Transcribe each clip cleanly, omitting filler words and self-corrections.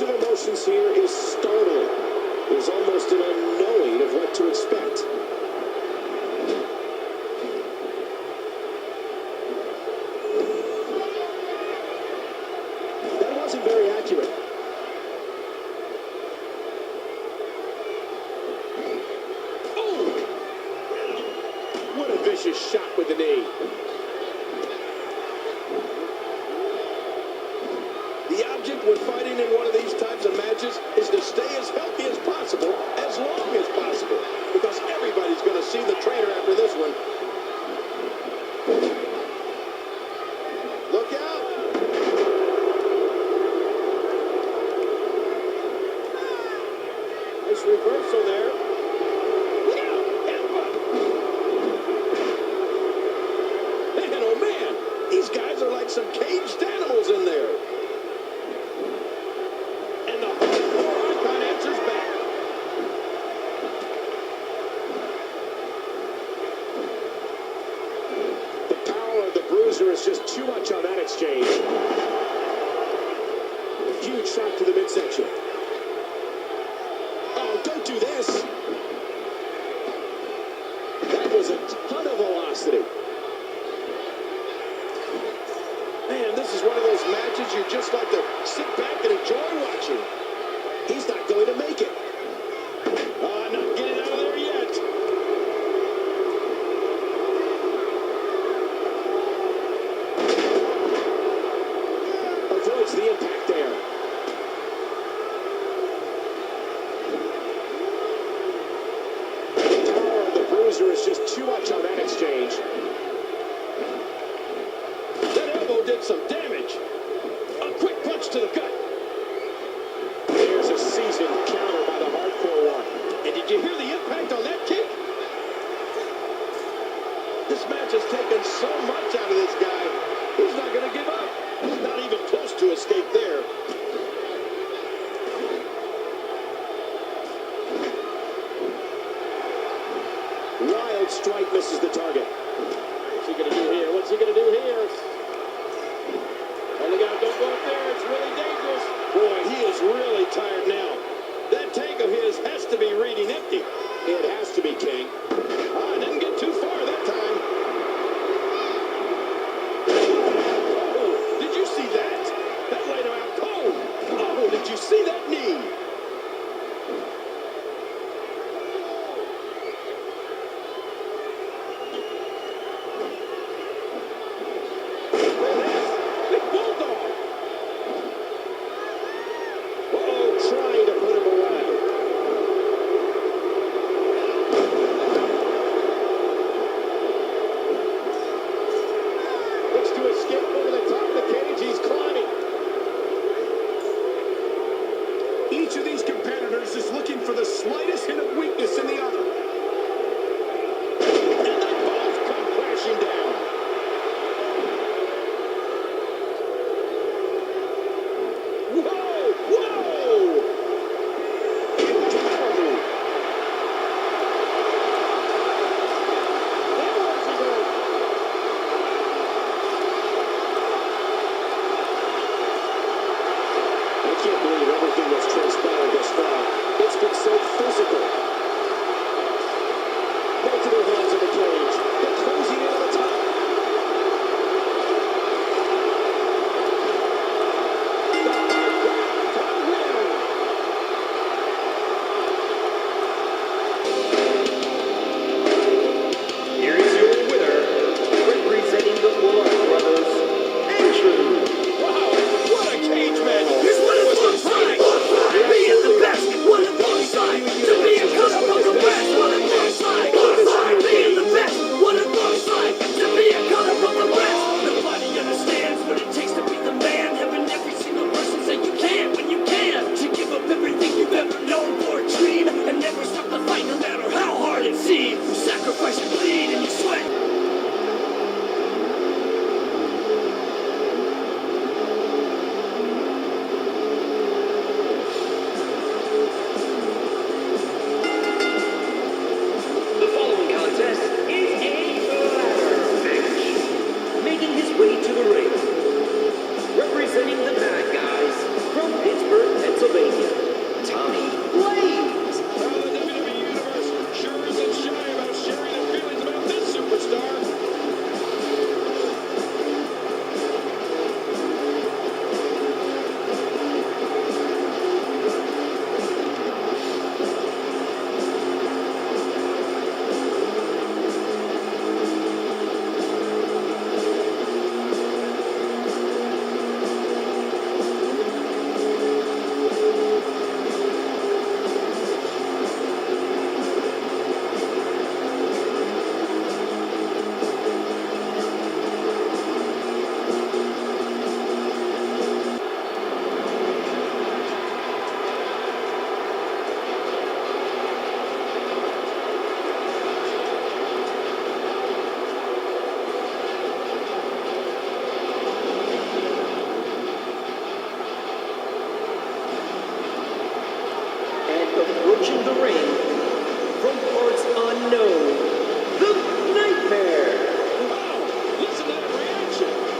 of emotions here is startling. There's almost an unknowing of what to expect. That wasn't very accurate. Oh! What a vicious shot with the knee. The object when fighting in one of these types of matches is to stay as healthy as possible, as long as possible, because everybody's going to see the trainer after this one. Look out! Nice reversal there. Look out! Man, oh man! These guys are like some caged animals in there. Is just too much on that exchange. Huge shot to the midsection. Oh, don't do this. That was a ton of velocity. Man, this is one of those matches you just like to sit back and enjoy watching. He's not going to make it. Not getting out of there yet. Avoids the impact there. The power of the bruiser is just too much on that exchange. That elbow did some damage. A quick punch to the gut. There's a seasoned counter by the Hardcore One. And did you hear the impact on that kick? This match has taken so much out of this guy. He's not going to give up. He's not even close to escape there. Wild strike misses the target. What's he going to do here? What's he going to do here? Oh, look out, don't go up there. It's really dangerous. Boy, he is really tired now. That tank of his has to be reading empty. It has to be, King. Didn't get too far that time. Did you see that? That laid him out cold. Oh, did you see that knee? Big bulldog. Uh-oh, trying to put him away. Looks to escape over the top of the cage. He's climbing. Each of these competitors is looking for the slightest hint of weakness in the other. And they both come crashing down. Whoa! Whoa! Power move. I can't believe everything that's transpired thus far. It's been so physical. Multiple hands on the cage. They're closing in on the top. Here is your winner, representing the Warren Brothers, Andrew. Wow, what a cage match. Here's what it looks like. Being the best, one of both sides, to be a good approaching the ring from parts unknown, the Nightmare. Wow, listen to that reaction.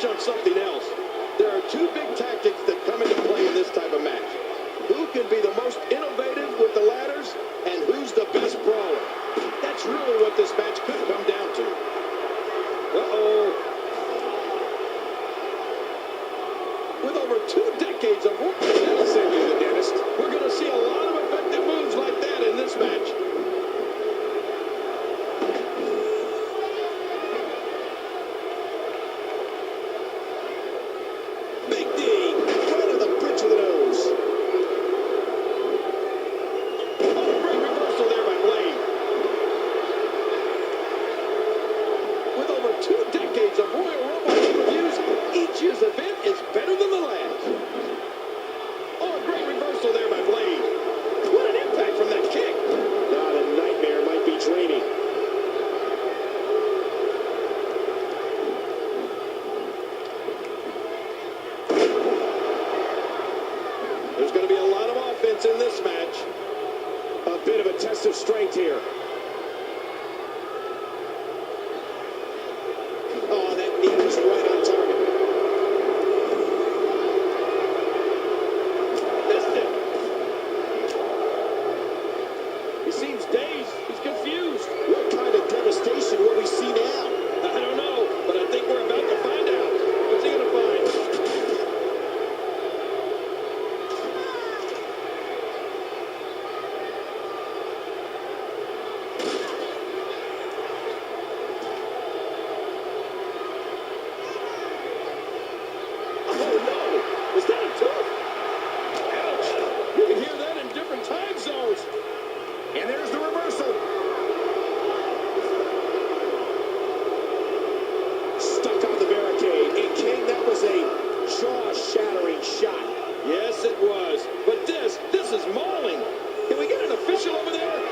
touch on something else. There are two big tactics that come into play in this type of match. Who can be the most innovative with the ladders, and who's the best brawler? That's really what this match could come down to. Uh-oh. With over 2 decades of work, that'll send you to the dentist. We're going to see a lot of effective moves like that in this match. Big D, right on the bridge of the nose. Oh, great reversal there by Blade. With over 2 decades of Royal Rumble pay-per-views, each year's event is better than the last. Oh, a great reversal there by Blade. What an impact from that kick. Now the Nightmare might be draining. There's going to be a lot of offense in this match. A bit of a test of strength here. Oh, that knee was right on target. Missed it. He seems dazed. He's confused. What kind of devastation will we see now? I don't know, but I think we're about to find out. What's he going to find? Oh, no! Was that a tooth? Ouch! You can hear that in different time zones. And there's the reversal. Stuck on the barricade. And King, that was a jaw-shattering shot. Yes, it was. But this is mauling. Can we get an official over there?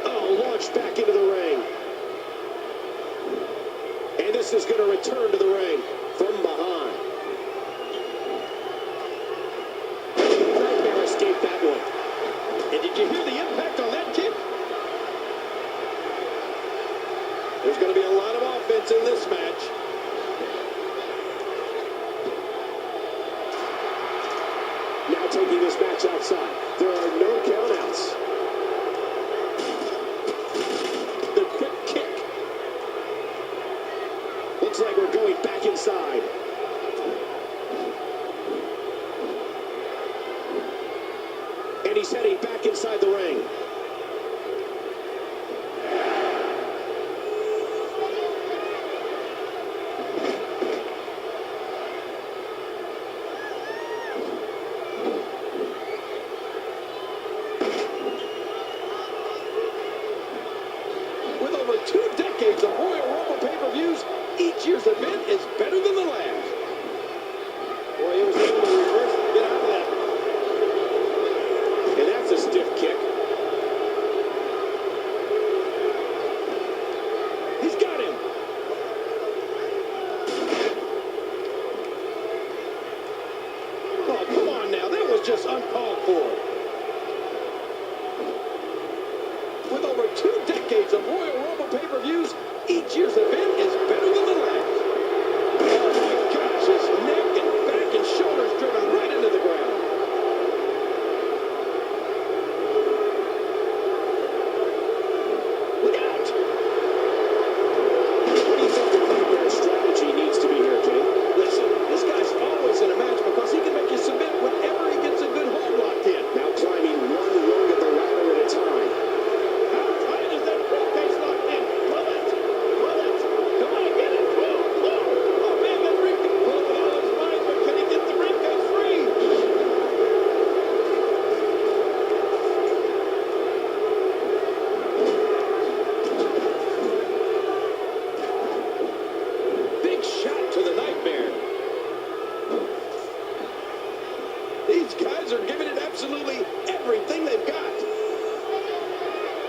Oh, launched back into the ring. And this is going to return to the ring from behind. Nightmare escaped that one. And did you hear the impact on that kick? There's going to be a lot of offense in this match. Now taking this match outside. There are no countouts. The quick kick. Looks like we're going back inside. And he's heading back inside the ring. With over 2 decades of Royal Rumble pay-per-views, each year's event is better than the last. Boy, he was able to reverse and get out of that. And that's a stiff kick. He's got him. Oh, come on now. That was just uncalled for. With over 2 decades of Royal Rumble pay-per-views, each year's event is better than the last. Oh my gosh, his neck and back and shoulders driven right into the ground. Look out! What do you think the Nightmare's strategy needs to be here, King? Listen, this guy's always in a match because he can make you submit whenever he gets a good hold locked in. Now climbing one rung of the ladder at a time. How tight is that briefcase locked in? Pull it! Pull it! Come on, get it! Pull! Pull! Oh man, that briefcase! Pull it with all his might, but can he get the briefcase free? Big shot to the Nightmare. These guys are giving it absolutely everything they've got.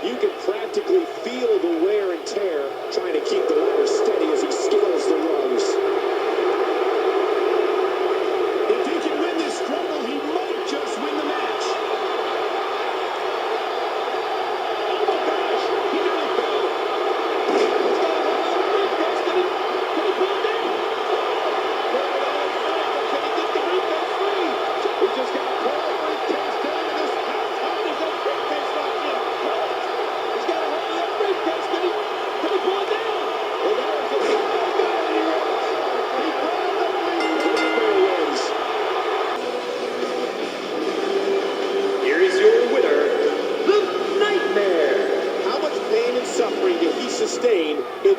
You can practically feel the wear and tear trying to keep the ladder steady as he scales the rungs. If he can win this struggle, he might just win the match. Oh my gosh, he nearly fell. He's got a hold of the briefcase. Can he pull it down? Oh,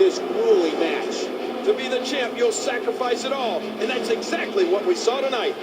this grueling match. To be the champ, you'll sacrifice it all, and that's exactly what we saw tonight.